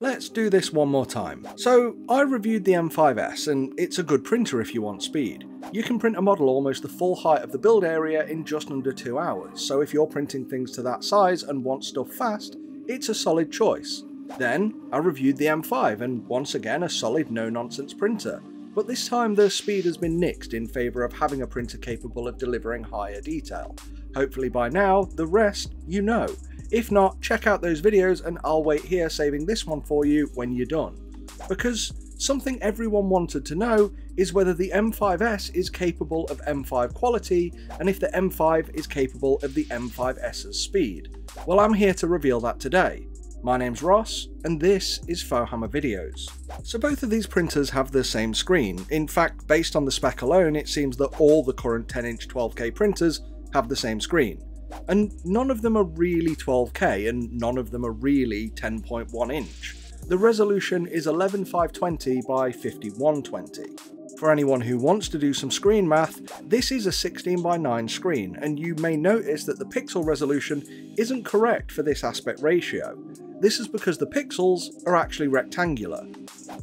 Let's do this one more time. So I reviewed the M5s and it's a good printer if you want speed. You can print a model almost the full height of the build area in just under 2 hours, so if you're printing things to that size and want stuff fast, it's a solid choice. Then I reviewed the M5 and once again a solid no-nonsense printer, but this time the speed has been nixed in favour of having a printer capable of delivering higher detail. Hopefully by now, the rest you know. If not, check out those videos and I'll wait here saving this one for you when you're done. Because something everyone wanted to know is whether the M5s is capable of M5 quality and if the M5 is capable of the M5s's speed. Well, I'm here to reveal that today. My name's Ross and this is Fohammer Videos. So both of these printers have the same screen. In fact, based on the spec alone, it seems that all the current 10-inch 12K printers have the same screen. And none of them are really 12K and none of them are really 10.1 inch. The resolution is 11520 by 5120. For anyone who wants to do some screen math, this is a 16:9 screen, and you may notice that the pixel resolution isn't correct for this aspect ratio. This is because the pixels are actually rectangular.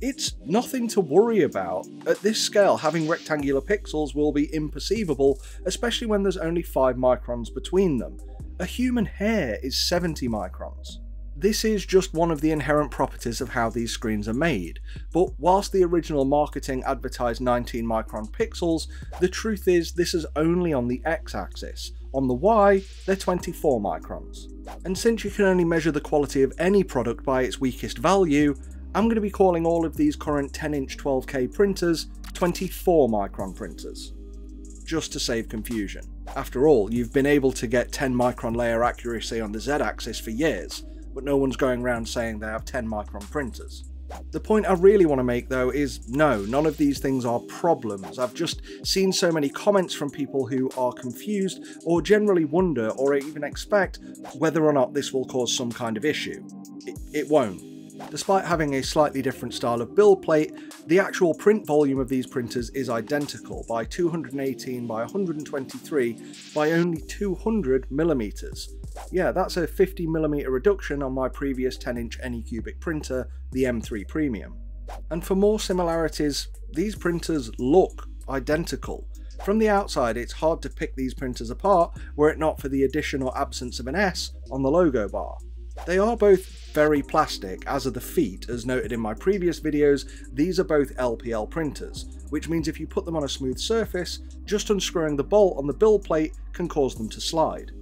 It's nothing to worry about. At this scale, having rectangular pixels will be imperceivable, especially when there's only 5 microns between them. A human hair is 70 microns. This is just one of the inherent properties of how these screens are made, but whilst the original marketing advertised 19 micron pixels, the truth is this is only on the x-axis. On the y, they're 24 microns. And since you can only measure the quality of any product by its weakest value, I'm going to be calling all of these current 10-inch 12K printers 24 micron printers, just to save confusion. After all, you've been able to get 10 micron layer accuracy on the z-axis for years, but no one's going around saying they have 10 micron printers. The point I really want to make though is no, none of these things are problems. I've just seen so many comments from people who are confused or generally wonder or even expect whether or not this will cause some kind of issue. It won't. Despite having a slightly different style of build plate, the actual print volume of these printers is identical by 218 by 123 by only 200 millimeters. Yeah, that's a 50mm reduction on my previous 10-inch Anycubic printer, the M3 Premium. And for more similarities, these printers look identical. From the outside, it's hard to pick these printers apart were it not for the addition or absence of an S on the logo bar. They are both very plastic, as are the feet. As noted in my previous videos, these are both LPL printers, which means if you put them on a smooth surface, just unscrewing the bolt on the build plate can cause them to slide.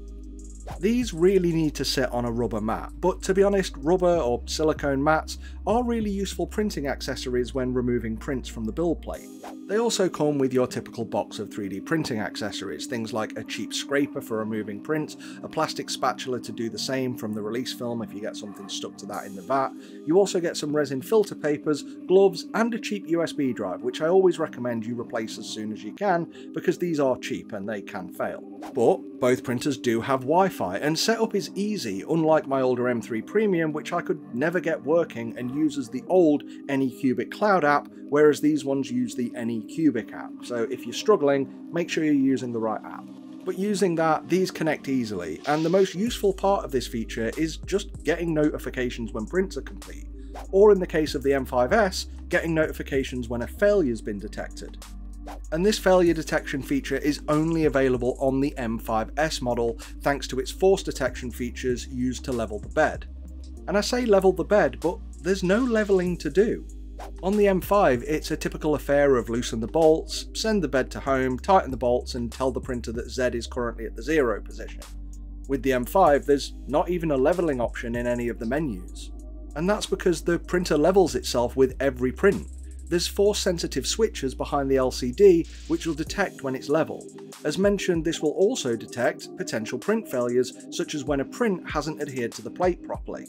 These really need to sit on a rubber mat, but to be honest, rubber or silicone mats are really useful printing accessories when removing prints from the build plate. They also come with your typical box of 3D printing accessories, things like a cheap scraper for removing prints, a plastic spatula to do the same from the release film if you get something stuck to that in the vat. You also get some resin filter papers, gloves, and a cheap USB drive, which I always recommend you replace as soon as you can because these are cheap and they can fail. But both printers do have Wi-Fi, and setup is easy, unlike my older M3 Premium, which I could never get working and uses the old Anycubic Cloud app, whereas these ones use the Anycubic app. So if you're struggling, make sure you're using the right app. But using that, these connect easily, and the most useful part of this feature is just getting notifications when prints are complete, or in the case of the M5s, getting notifications when a failure's been detected. And this failure detection feature is only available on the M5s model thanks to its force detection features used to level the bed. And I say level the bed, but there's no leveling to do. On the M5, it's a typical affair of loosen the bolts, send the bed to home, tighten the bolts, and tell the printer that Z is currently at the 0 position. With the M5, there's not even a leveling option in any of the menus. And that's because the printer levels itself with every print. There's force-sensitive switches behind the LCD which will detect when it's level. As mentioned, this will also detect potential print failures, such as when a print hasn't adhered to the plate properly.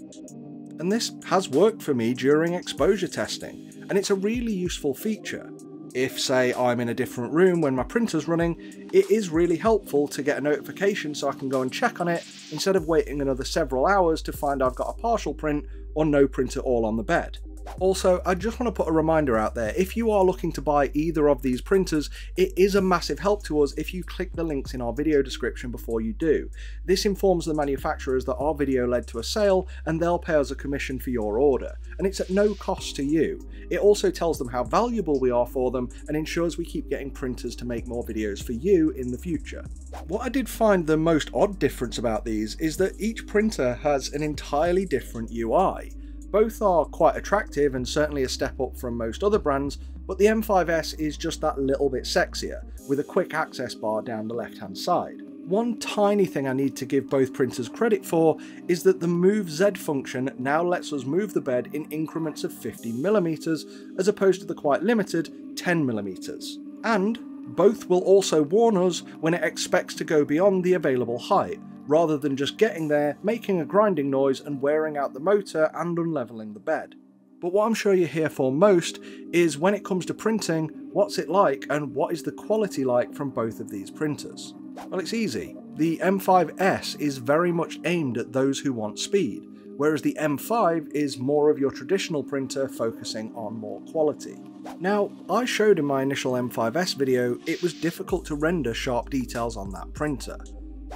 And this has worked for me during exposure testing, and it's a really useful feature. If, say, I'm in a different room when my printer's running, it is really helpful to get a notification so I can go and check on it, instead of waiting another several hours to find I've got a partial print or no print at all on the bed. Also, I just want to put a reminder out there, if you are looking to buy either of these printers, it is a massive help to us if you click the links in our video description before you do. This informs the manufacturers that our video led to a sale and they'll pay us a commission for your order, and it's at no cost to you. It also tells them how valuable we are for them and ensures we keep getting printers to make more videos for you in the future. What I did find the most odd difference about these is that each printer has an entirely different UI. Both are quite attractive and certainly a step up from most other brands, but the M5s is just that little bit sexier, with a quick access bar down the left hand side. One tiny thing I need to give both printers credit for is that the Move Z function now lets us move the bed in increments of 50mm as opposed to the quite limited 10mm. And both will also warn us when it expects to go beyond the available height, rather than just getting there, making a grinding noise and wearing out the motor and unleveling the bed. But what I'm sure you're here for most is, when it comes to printing, what's it like and what is the quality like from both of these printers? Well, it's easy. The M5s is very much aimed at those who want speed, whereas the M5 is more of your traditional printer focusing on more quality. Now, I showed in my initial M5s video it was difficult to render sharp details on that printer.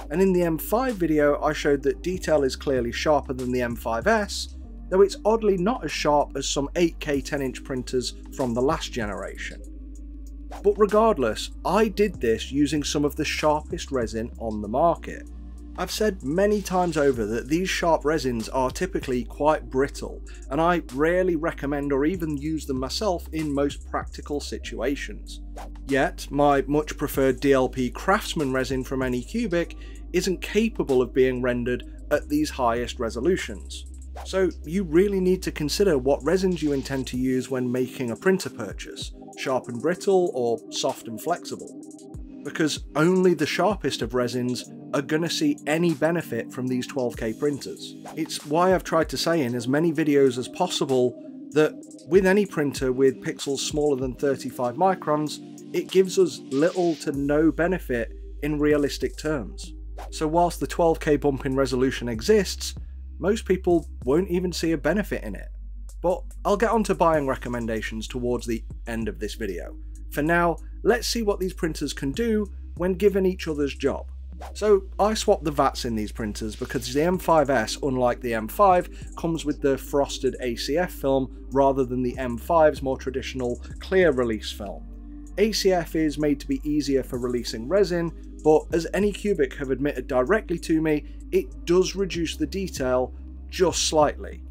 And in the M5 video I showed that detail is clearly sharper than the M5s, though it's oddly not as sharp as some 8K 10-inch printers from the last generation. But regardless, I did this using some of the sharpest resin on the market. I've said many times over that these sharp resins are typically quite brittle, and I rarely recommend or even use them myself in most practical situations. Yet, my much preferred DLP Craftsman resin from Anycubic isn't capable of being rendered at these highest resolutions. So you really need to consider what resins you intend to use when making a printer purchase, sharp and brittle or soft and flexible. Because only the sharpest of resins are going to see any benefit from these 12K printers. It's why I've tried to say in as many videos as possible that with any printer with pixels smaller than 35 microns, it gives us little to no benefit in realistic terms. So whilst the 12K bump in resolution exists, most people won't even see a benefit in it. But I'll get on to buying recommendations towards the end of this video. For now, let's see what these printers can do when given each other's job. So I swapped the vats in these printers because the M5s, unlike the M5, comes with the frosted ACF film rather than the M5's more traditional clear release film. ACF is made to be easier for releasing resin, but as Anycubic have admitted directly to me, it does reduce the detail just slightly.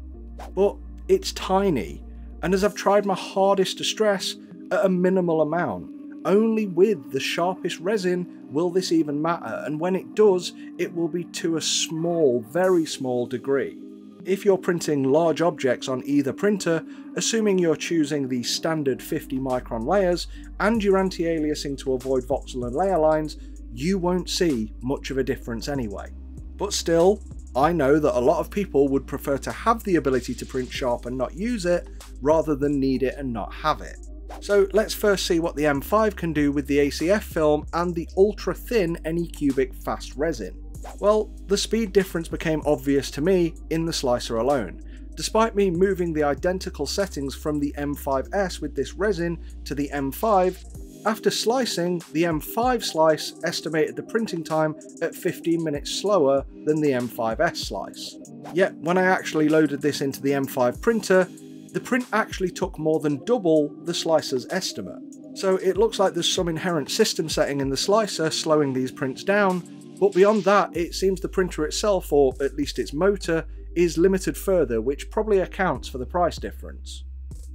But it's tiny, and as I've tried my hardest to stress, at a minimal amount. Only with the sharpest resin will this even matter, and when it does, it will be to a small, very small degree. If you're printing large objects on either printer, assuming you're choosing the standard 50 micron layers and you're anti-aliasing to avoid voxel and layer lines, you won't see much of a difference anyway. But still, I know that a lot of people would prefer to have the ability to print sharp and not use it, rather than need it and not have it. So let's first see what the M5 can do with the ACF film and the ultra thin Anycubic fast resin. Well, the speed difference became obvious to me in the slicer alone. Despite me moving the identical settings from the M5s with this resin to the M5, after slicing, the M5 slice estimated the printing time at 15 minutes slower than the M5s slice. Yet when I actually loaded this into the M5 printer, the print actually took more than double the slicer's estimate. So it looks like there's some inherent system setting in the slicer slowing these prints down, but beyond that it seems the printer itself, or at least its motor, is limited further, which probably accounts for the price difference.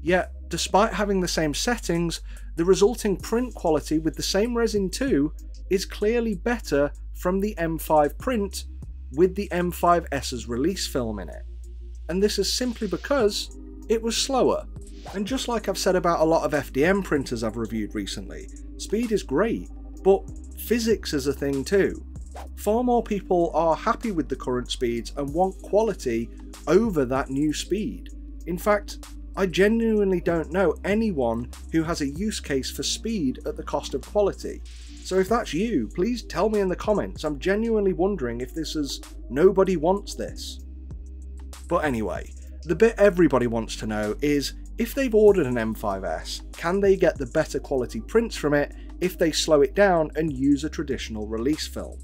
Yet, despite having the same settings, the resulting print quality with the same resin too is clearly better from the M5 print with the M5s's release film in it. And this is simply because it was slower. And just like I've said about a lot of FDM printers I've reviewed recently, speed is great, but physics is a thing too. Far more people are happy with the current speeds and want quality over that new speed. In fact, I genuinely don't know anyone who has a use case for speed at the cost of quality. So if that's you, please tell me in the comments. I'm genuinely wondering if this is nobody wants this. But anyway, The bit everybody wants to know is, if they've ordered an M5s, can they get the better quality prints from it if they slow it down and use a traditional release film?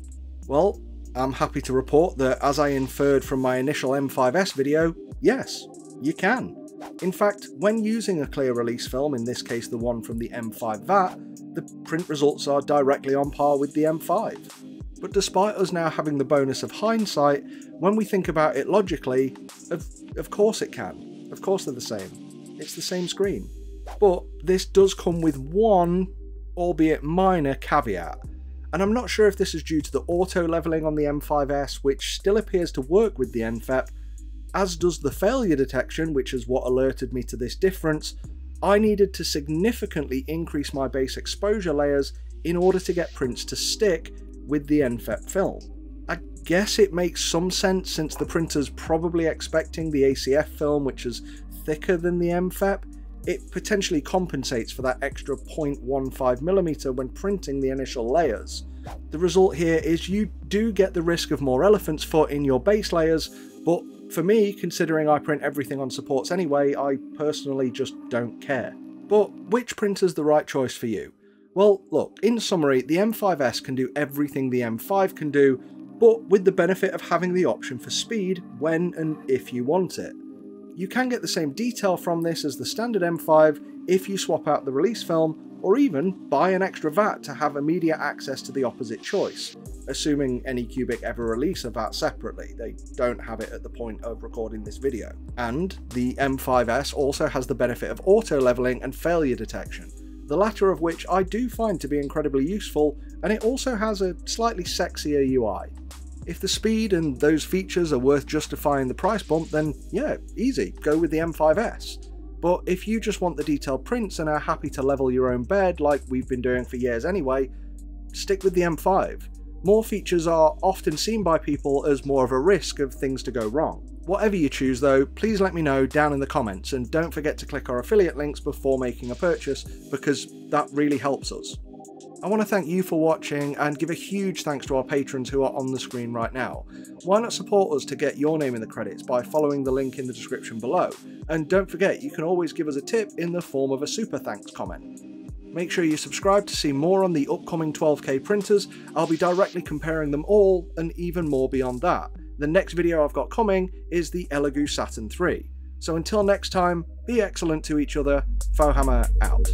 Well, I'm happy to report that, as I inferred from my initial M5s video, yes, you can. In fact, when using a clear release film, in this case the one from the M5 VAT, the print results are directly on par with the M5. But despite us now having the bonus of hindsight, when we think about it logically, of course it can. Of course they're the same. It's the same screen. But this does come with one, albeit minor, caveat. And I'm not sure if this is due to the auto leveling on the M5s, which still appears to work with the NFEP, as does the failure detection, which is what alerted me to this difference. I needed to significantly increase my base exposure layers in order to get prints to stick with the NFEP film. I guess it makes some sense, since the printer's probably expecting the ACF film, which is thicker than the MFEP. It potentially compensates for that extra 0.15mm when printing the initial layers. The result here is you do get the risk of more elephant's foot in your base layers, but for me, considering I print everything on supports anyway, I personally just don't care. But which printer's the right choice for you? Well, look, in summary, the M5s can do everything the M5 can do, but with the benefit of having the option for speed when and if you want it. You can get the same detail from this as the standard M5 if you swap out the release film, or even buy an extra VAT to have immediate access to the opposite choice, assuming Anycubic ever release a VAT separately. They don't have it at the point of recording this video. And the M5s also has the benefit of auto leveling and failure detection, the latter of which I do find to be incredibly useful, and it also has a slightly sexier UI. If the speed and those features are worth justifying the price bump, then yeah, easy, go with the M5s. But if you just want the detailed prints and are happy to level your own bed like we've been doing for years anyway, stick with the M5. More features are often seen by people as more of a risk of things to go wrong. Whatever you choose though, please let me know down in the comments, and don't forget to click our affiliate links before making a purchase, because that really helps us. I want to thank you for watching and give a huge thanks to our patrons who are on the screen right now. Why not support us to get your name in the credits by following the link in the description below? And don't forget, you can always give us a tip in the form of a super thanks comment. Make sure you subscribe to see more on the upcoming 12K printers. I'll be directly comparing them all and even more beyond that. The next video I've got coming is the Elegoo Saturn III. So until next time, be excellent to each other. Fohammer out.